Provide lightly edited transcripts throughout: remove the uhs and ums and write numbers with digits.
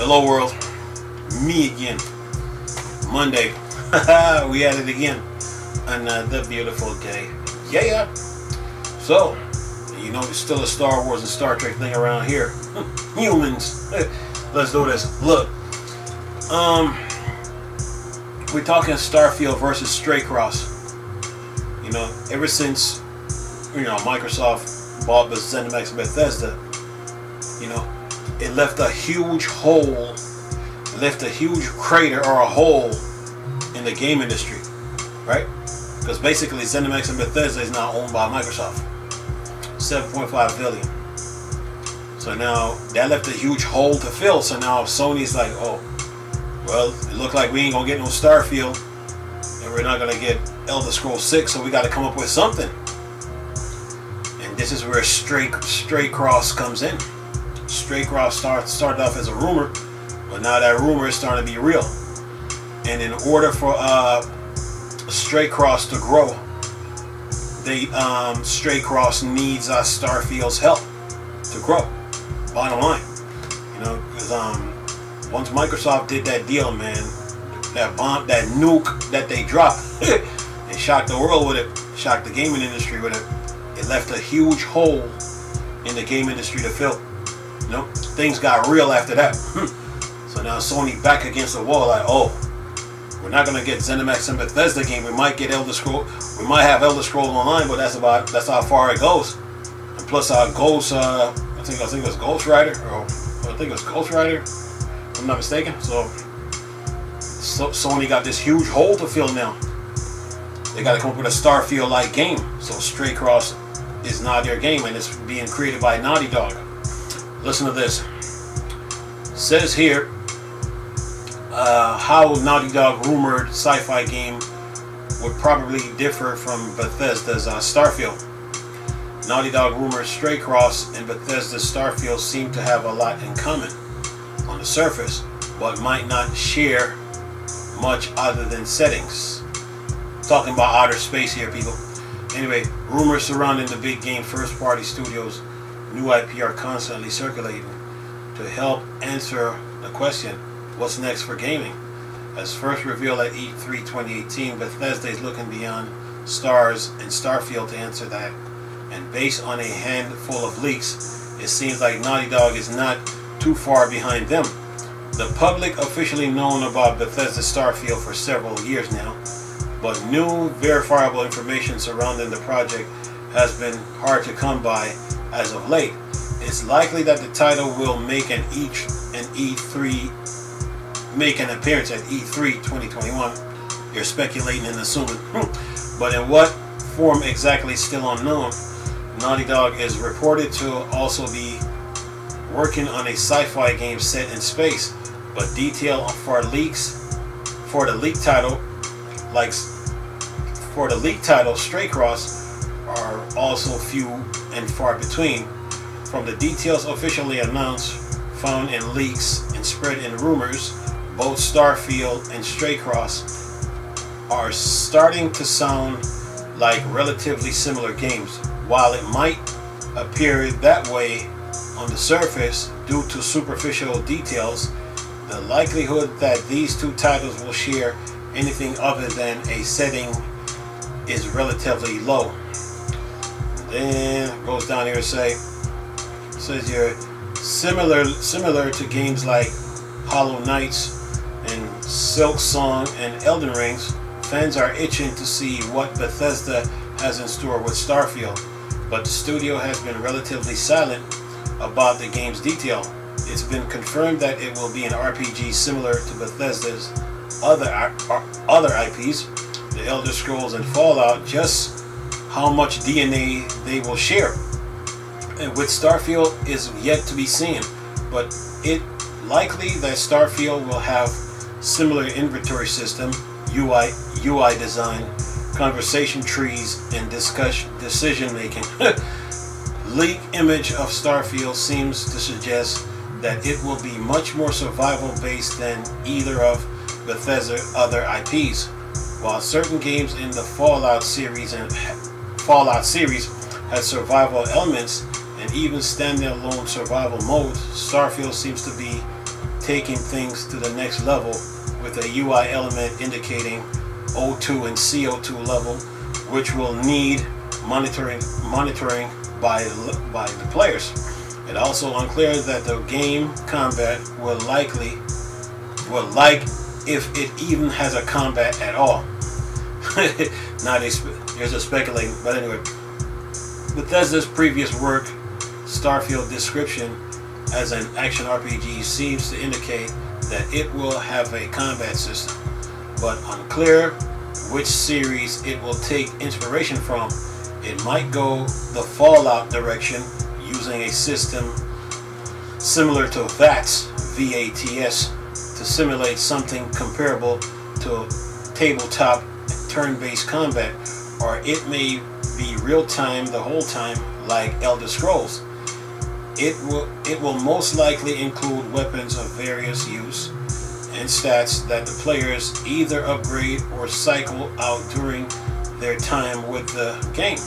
Hello world, me again. Monday, we at it again. Another beautiful day. Yeah. So, you know, it's still a Star Wars and Star Trek thing around here. Humans. Let's do this. Look, we're talking Starfield versus Stray Cross. You know, ever since, you know, Microsoft bought ZeniMax and Bethesda, you know, it left a huge hole, left a huge crater or a hole in the game industry, right? Because basically ZeniMax and Bethesda is now owned by Microsoft. 7.5 billion. So now that left a huge hole to fill. So now Sony's like, oh, well, it looked like we ain't gonna get no Starfield, and we're not gonna get Elder Scrolls 6, so we got to come up with something. And this is where Stray Cross comes in. Stray Cross started off as a rumor, but now that rumor is starting to be real. And in order for Stray Cross to grow, Stray Cross needs Starfield's help to grow. Bottom line, you know, because once Microsoft did that deal, man, that bomb, that nuke that they dropped, and shocked the world with it, shocked the gaming industry with it. It left a huge hole in the game industry to fill. You know, things got real after that. So now Sony back against the wall, like, oh, we're not gonna get ZeniMax and Bethesda game. We might get Elder Scrolls. We might have Elder Scrolls Online, but that's how far it goes. And plus, Ghost, I think it was Ghost Rider, or I think it was Ghost Rider, if I'm not mistaken. So Sony got this huge hole to fill now. They got to come up with a Starfield-like game. So Stray Cross is not their game, and it's being created by Naughty Dog. Listen to this. It says here how Naughty Dog rumored sci-fi game would probably differ from Bethesda's Starfield. Naughty Dog rumors Stray Cross and Bethesda's Starfield seem to have a lot in common on the surface, but might not share much other than settings. Talking about outer space here, people. Anyway, rumors surrounding the big game first-party studios' new IP are constantly circulating to help answer the question, what's next for gaming? As first revealed at E3 2018, Bethesda is looking beyond Stars and Starfield to answer that. And based on a handful of leaks, it seems like Naughty Dog is not too far behind them. The public officially known about Bethesda Starfield for several years now, but new verifiable information surrounding the project has been hard to come by as of late. It's likely that the title will make an appearance at E3 2021. You're speculating and assuming, but in what form exactly is still unknown. Naughty Dog is reported to also be working on a sci-fi game set in space, but detail for the leaked title Stray Cross are also few and far between. From the details officially announced, found in leaks and spread in rumors, both Starfield and Stray Cross are starting to sound like relatively similar games. While it might appear that way on the surface due to superficial details, the likelihood that these two titles will share anything other than a setting is relatively low. Then it goes down here and says here, similar to games like Hollow Knights and Silksong and Elden Rings, fans are itching to see what Bethesda has in store with Starfield, but the studio has been relatively silent about the game's detail. It's been confirmed that it will be an RPG similar to Bethesda's other IPs, the Elder Scrolls and Fallout. Just how much DNA they will share and with Starfield is yet to be seen, but it likely that Starfield will have similar inventory system, UI design, conversation trees, and decision making. Leak image of Starfield seems to suggest that it will be much more survival based than either of Bethesda's other IPs. While certain games in the Fallout series had survival elements and even standalone survival modes, Starfield seems to be taking things to the next level with a UI element indicating O2 and CO2 level, which will need monitoring by the players. It also unclear that the game combat will like if it even has a combat at all. Now there's a speculating, but anyway, Bethesda's previous work, Starfield description as an action RPG, seems to indicate that it will have a combat system, but unclear which series it will take inspiration from. It might go the Fallout direction, using a system similar to VATS, VATS, to simulate something comparable to tabletop turn-based combat, or it may be real-time the whole time like Elder Scrolls. It will most likely include weapons of various use and stats that the players either upgrade or cycle out during their time with the game.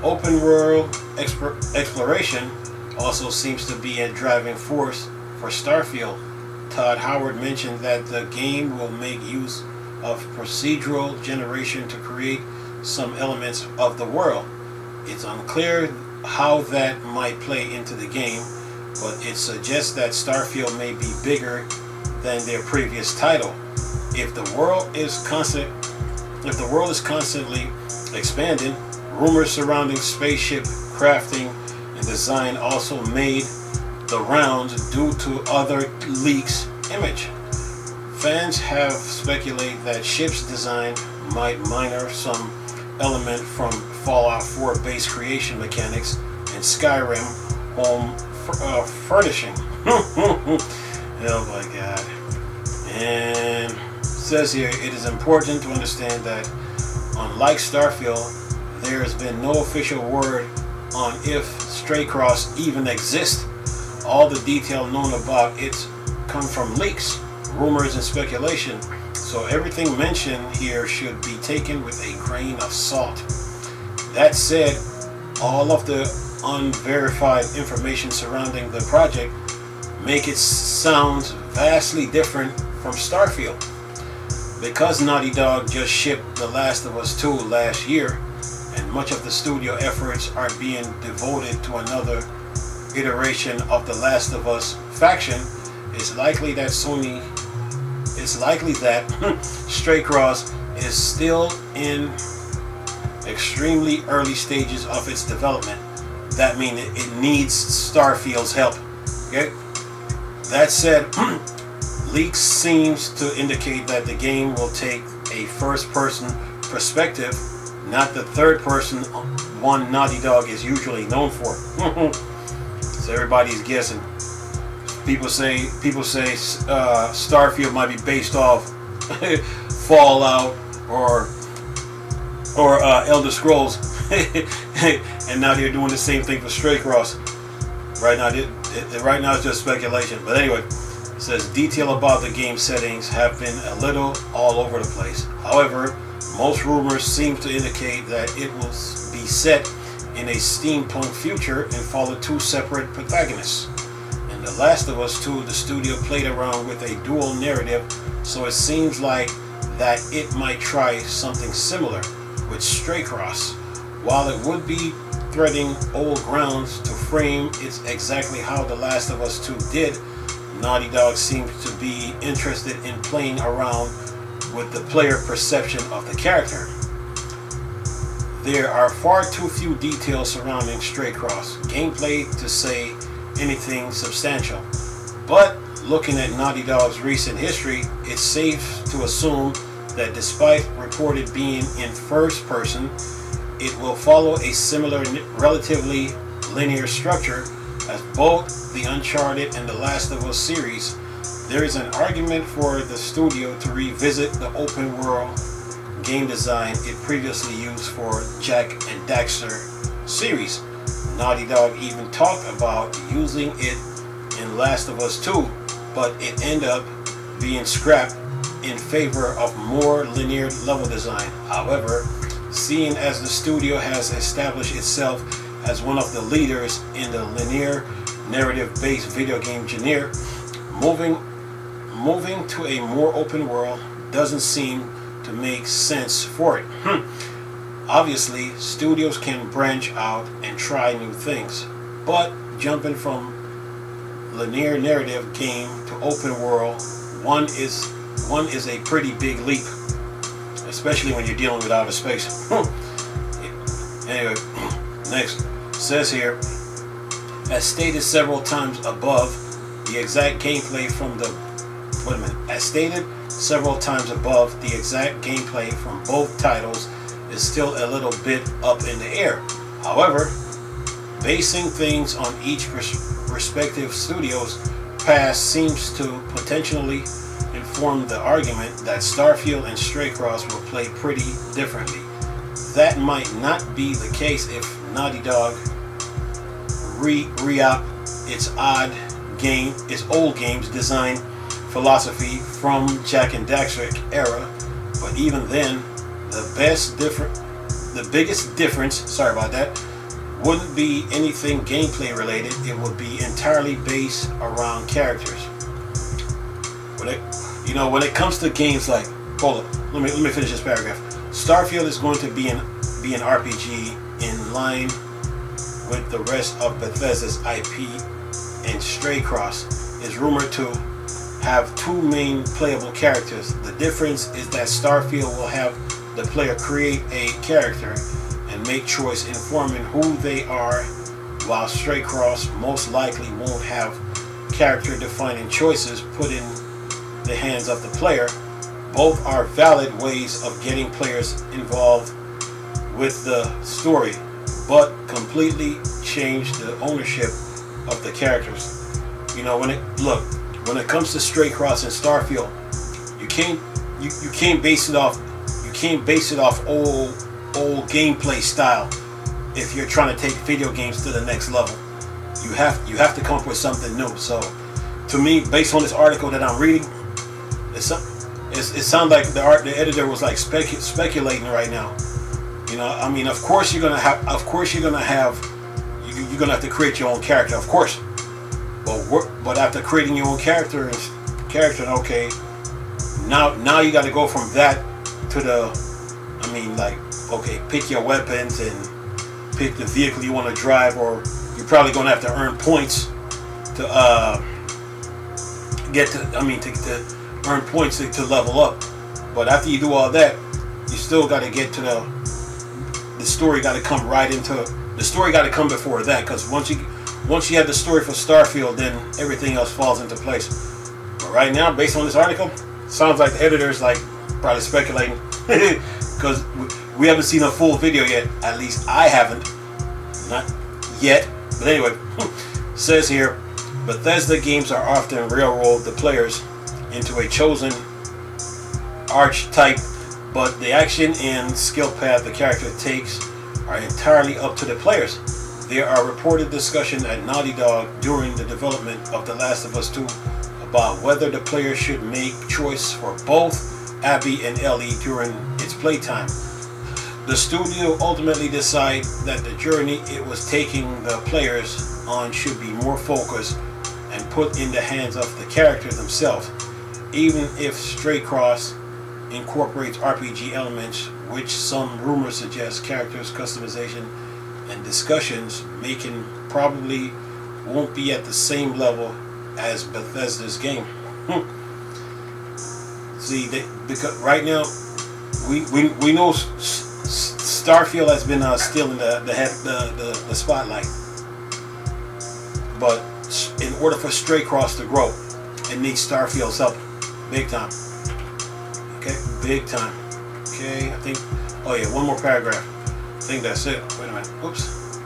Open world exploration also seems to be a driving force for Starfield. Todd Howard mentioned that the game will make use of procedural generation to create some elements of the world. It's unclear how that might play into the game, but it suggests that Starfield may be bigger than their previous title. If the world is constantly expanding, rumors surrounding spaceship crafting and design also made the rounds due to other leaks image. Fans have speculated that ship's design might mirror some element from Fallout 4 base creation mechanics and Skyrim home furnishing. Oh my god. And it says here, it is important to understand that unlike Starfield, there has been no official word on if Stray-Cross even exists. All the detail known about it come from leaks, rumors, and speculation, so everything mentioned here should be taken with a grain of salt. That said, all of the unverified information surrounding the project make it sound vastly different from Starfield. Because Naughty Dog just shipped The Last of Us 2 last year, and much of the studio efforts are being devoted to another iteration of The Last of Us faction, it's likely that Stray-Cross is still in extremely early stages of its development. That means it needs Starfield's help. Okay? That said, leaks seems to indicate that the game will take a first-person perspective, not the third-person one Naughty Dog is usually known for. So everybody's guessing. People say Starfield might be based off Fallout or Elder Scrolls, and now they're doing the same thing for Stray-Cross. Right now it's just speculation. But anyway, it says detail about the game settings have been a little all over the place. However, most rumors seem to indicate that it will be set in a steampunk future and follow two separate protagonists. In The Last of Us 2, the studio played around with a dual narrative, so it seems like that it might try something similar with Stray-Cross. While it would be treading old grounds to frame it exactly how The Last of Us 2 did, Naughty Dog seems to be interested in playing around with the player perception of the character. There are far too few details surrounding Stray-Cross gameplay to say anything substantial, but looking at Naughty Dog's recent history, it's safe to assume that despite reported being in first person, it will follow a similar relatively linear structure as both the Uncharted and The Last of Us series. There is an argument for the studio to revisit the open world game design it previously used for Jak and Daxter series. Naughty Dog even talked about using it in Last of Us 2, but it ended up being scrapped in favor of more linear level design. However, seeing as the studio has established itself as one of the leaders in the linear narrative-based video game genre, Moving to a more open world doesn't seem to make sense for it. Obviously, studios can branch out and try new things, but jumping from linear narrative game to open world, one is a pretty big leap, especially when you're dealing with outer space. Anyway, next says here, as stated several times above, the exact gameplay from the as stated several times above, the exact gameplay from both titles is still a little bit up in the air. However, basing things on each respective studio's past seems to potentially inform the argument that Starfield and Stray Cross will play pretty differently. That might not be the case if Naughty Dog re-up its old game's design philosophy from Jak and Daxter era, but even then, the biggest difference, sorry about that, wouldn't be anything gameplay related. It would be entirely based around characters. When it comes to games like, hold up, let me finish this paragraph. Starfield is going to be an RPG in line with the rest of Bethesda's IP, and Stray Cross is rumored to have two main playable characters. The difference is that Starfield will have the player create a character and make choice informing who they are, while Stray Cross most likely won't have character defining choices put in the hands of the player. Both are valid ways of getting players involved with the story, but completely change the ownership of the characters. When it comes to Stray Cross and Starfield, you can't base it off old gameplay style. If you're trying to take video games to the next level, you have to come up with something new. So, to me, based on this article that I'm reading, it sounds like the editor was like speculating right now. Of course you're gonna have to create your own character, of course. But after creating your own character, okay, now you got to go from that to okay, pick your weapons and pick the vehicle you want to drive, or you're probably going to have to earn points to earn points to level up. But after you do all that, you still got to get to the story. Got to come the story got to come before that, because once you have the story for Starfield, then everything else falls into place. But right now, based on this article, sounds like the editor's probably speculating, because we haven't seen a full video yet. At least I haven't, not yet. But anyway, says here, Bethesda games are often railroad the players into a chosen archetype, but the action and skill path the character takes are entirely up to the players. There are reported discussion at Naughty Dog during the development of The Last of Us 2 about whether the player should make choice for both Abby and Ellie during its playtime. The studio ultimately decided that the journey it was taking the players on should be more focused and put in the hands of the characters themselves, even if Stray Cross incorporates RPG elements, which some rumors suggest characters customization and discussions making probably won't be at the same level as Bethesda's game. See, because right now we know Starfield has been still in the spotlight, but in order for Stray Cross to grow, it needs Starfield's help, big time. Okay, big time. Okay, I think. Oh yeah, one more paragraph. I think that's it. Wait a minute. Oops.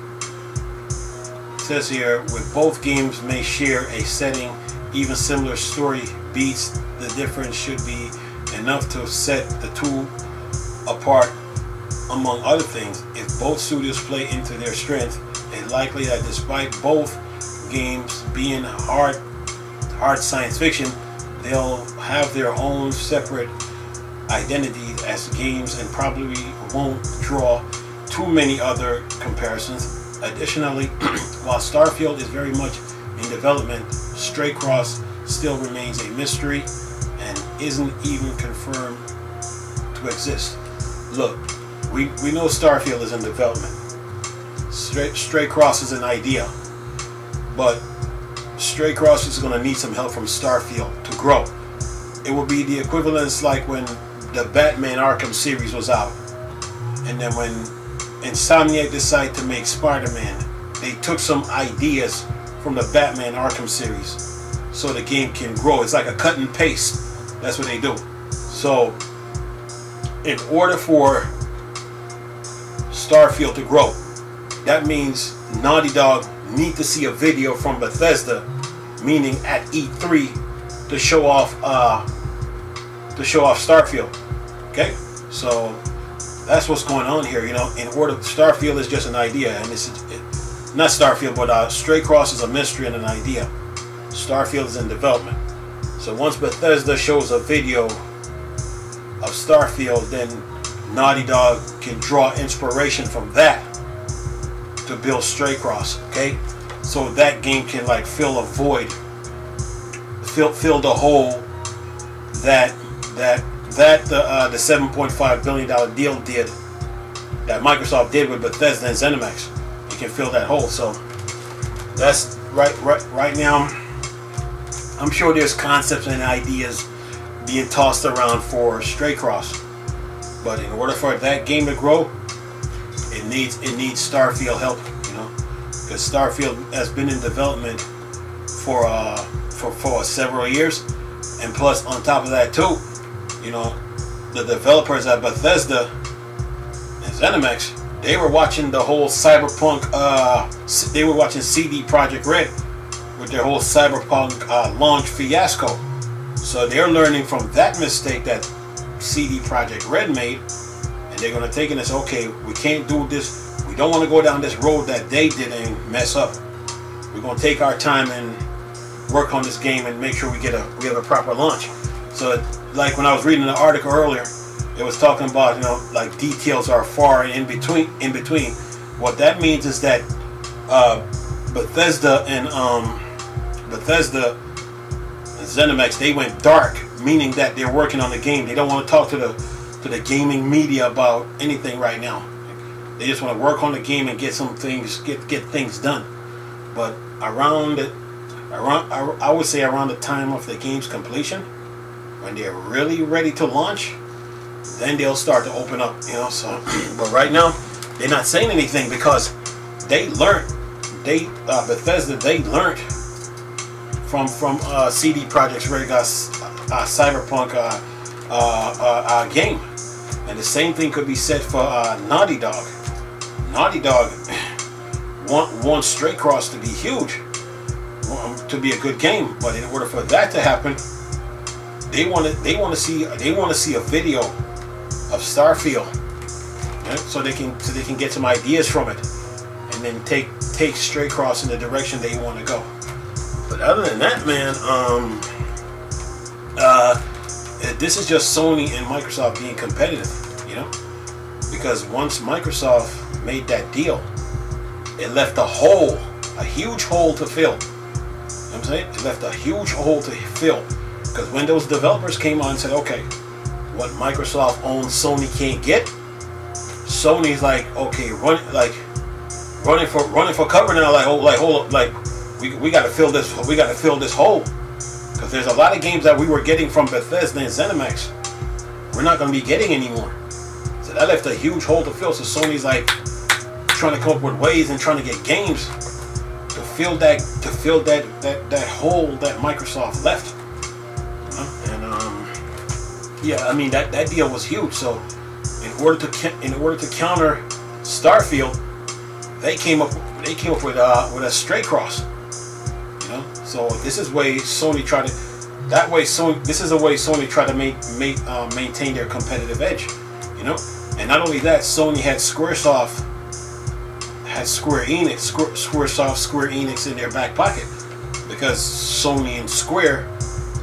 It says here, with both games may share a setting, even similar story beats, the difference should be enough to set the two apart. Among other things, if both studios play into their strength, it's likely that despite both games being hard science fiction, they'll have their own separate identities as games and probably won't draw too many other comparisons. Additionally, while Starfield is very much in development, Stray Cross still remains a mystery and isn't even confirmed to exist. Look, we know Starfield is in development. Stray Cross is an idea, but Stray Cross is going to need some help from Starfield to grow. It will be the equivalence like when the Batman Arkham series was out, and then when Insomniac decided to make Spider-Man, they took some ideas from the Batman Arkham series so the game can grow. It's like a cut and paste. That's what they do. So in order for Starfield to grow, that means Naughty Dog need to see a video from Bethesda, meaning at E3, to show off Starfield. Okay, so that's what's going on here. You know, in order, Starfield is just an idea, and this is not Starfield, but Stray Cross is a mystery and an idea. Starfield is in development. So once Bethesda shows a video of Starfield, then Naughty Dog can draw inspiration from that to build Stray Cross. Okay, so that game can like fill a void, fill the hole that the $7.5 billion deal did, that Microsoft did with Bethesda and ZeniMax. It can fill that hole. So that's right now. I'm sure there's concepts and ideas being tossed around for Stray Cross, but in order for that game to grow, it needs Starfield help. You know, because Starfield has been in development for several years, and plus on top of that too, you know, the developers at Bethesda and ZeniMax, they were watching the whole Cyberpunk. They were watching CD Projekt Red with their whole Cyberpunk launch fiasco. So they're learning from that mistake that CD Projekt Red made, and they're going to take it and say, okay, we can't do this. We don't want to go down this road that they did and mess up. We're going to take our time and work on this game and make sure we have a proper launch. So like when I was reading the article earlier, it was talking about, you know, like details are far in between. What that means is that Bethesda and ZeniMax, they went dark, meaning that they're working on the game. They don't want to talk to the gaming media about anything right now. They just want to work on the game and get some things, get things done. But I would say around the time of the game's completion, when they're really ready to launch, then they'll start to open up. You know, so but right now they're not saying anything because they learned. Bethesda, they learned from CD Projekt Red's Cyberpunk game, and the same thing could be said for Naughty Dog. Naughty Dog wants Stray Cross to be huge, to be a good game, but in order for that to happen, they want to see a video of Starfield, right? so they can get some ideas from it, and then take Stray Cross in the direction they want to go. But other than that, man, this is just Sony and Microsoft being competitive, you know, because once Microsoft made that deal, it left a huge hole to fill. You know what I'm saying? It left a huge hole to fill, because when those developers came on and said, okay, what Microsoft owns Sony can't get, Sony's like, okay, running for cover now, hold up, we got to fill this hole, because there's a lot of games that we were getting from Bethesda and ZeniMax we're not going to be getting anymore. So that left a huge hole to fill. So Sony's like trying to come up with ways and trying to get games to fill that hole that Microsoft left. And yeah, I mean that deal was huge. So in order to counter Starfield, they came up with a Stray Cross. You know, so this is way Sony tried to. That way, this is a way Sony tried to maintain their competitive edge. You know, and not only that, Sony had Squaresoft, had Square Enix in their back pocket, because Sony and Square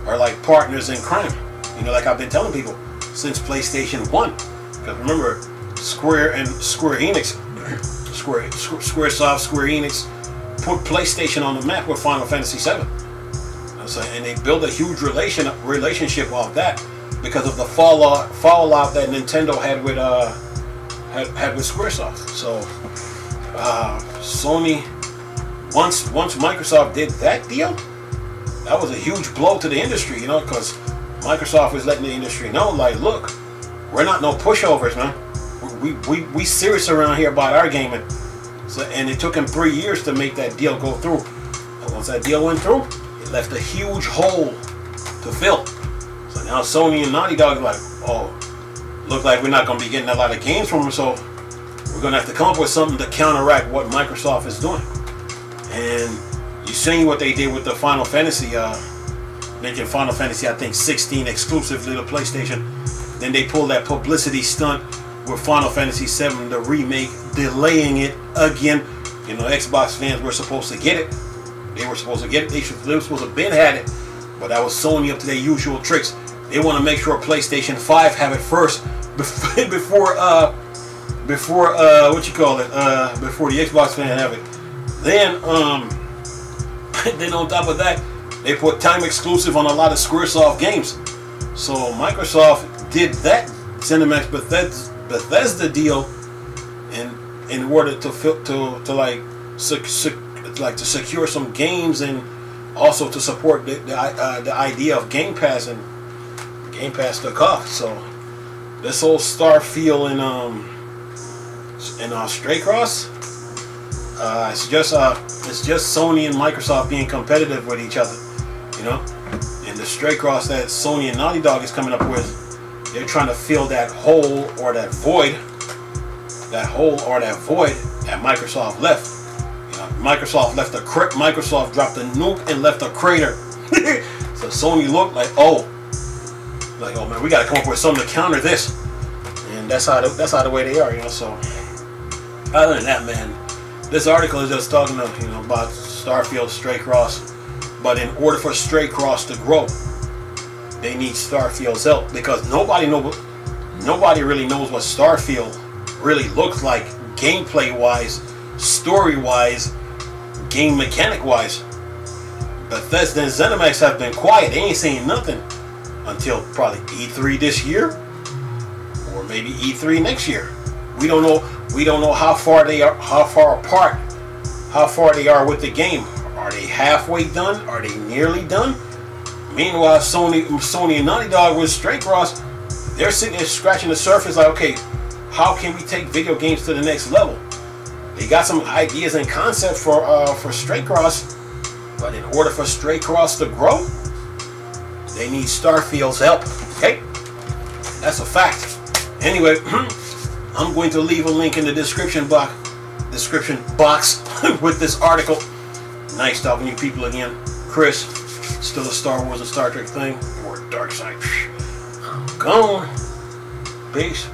are like partners in crime. You know, like I've been telling people since PlayStation 1. Because remember, Squaresoft, Square Enix put PlayStation on the map with Final Fantasy VII. So, and they built a huge relationship off that because of the fallout that Nintendo had with had with Squaresoft. So Sony, once Microsoft did that deal, that was a huge blow to the industry, you know, because Microsoft was letting the industry know, like, look, we're not no pushovers, man. We serious around here about our gaming. So, and it took him 3 years to make that deal go through. And once that deal went through, it left a huge hole to fill. So now Sony and Naughty Dog are like, oh, look like we're not going to be getting a lot of games from them, so we're going to have to come up with something to counteract what Microsoft is doing. And you seen what they did with the Final Fantasy, making Final Fantasy, I think, 16 exclusively to PlayStation. Then they pulled that publicity stunt with Final Fantasy 7, the remake, delaying it again. You know, Xbox fans were supposed to get it. They were supposed to get it. They were supposed to have been had it. But that was Sony up to their usual tricks. They want to make sure PlayStation 5 have it first before what you call it, before the Xbox fan have it. Then then on top of that, they put time exclusive on a lot of Squaresoft games. So Microsoft did that ZeniMax Bethesda deal in order to secure some games and also to support the idea of Game Pass, and Game Pass took off. So this whole Starfield and Stray Cross, it's just Sony and Microsoft being competitive with each other, you know. And the Stray Cross that Sony and Naughty Dog is coming up with, they're trying to fill that hole or that void that Microsoft left. You know, Microsoft dropped a nuke and left a crater. So Sony looked like, oh man, we got to come up with something to counter this. And that's how the way they are, you know. So other than that, man, this article is just talking about Starfield, Stray Cross. But in order for Stray Cross to grow, they need Starfield's help, because nobody really knows what Starfield really looks like, gameplay wise, story wise, game mechanic wise. Bethesda and ZeniMax have been quiet. They ain't saying nothing until probably E3 this year, or maybe E3 next year. We don't know how far they are, how far apart, how far they are with the game. Are they halfway done? Are they nearly done? Meanwhile, Sony and Naughty Dog with Stray Cross, they're sitting there scratching the surface like, okay, how can we take video games to the next level? They got some ideas and concept for Stray Cross, but in order for Stray Cross to grow, they need Starfield's help. Okay, that's a fact. Anyway, I'm going to leave a link in the description box with this article. Nice talking to you people again. Chris, still a Star Wars and Star Trek thing, or dark side. I'm gone. Peace.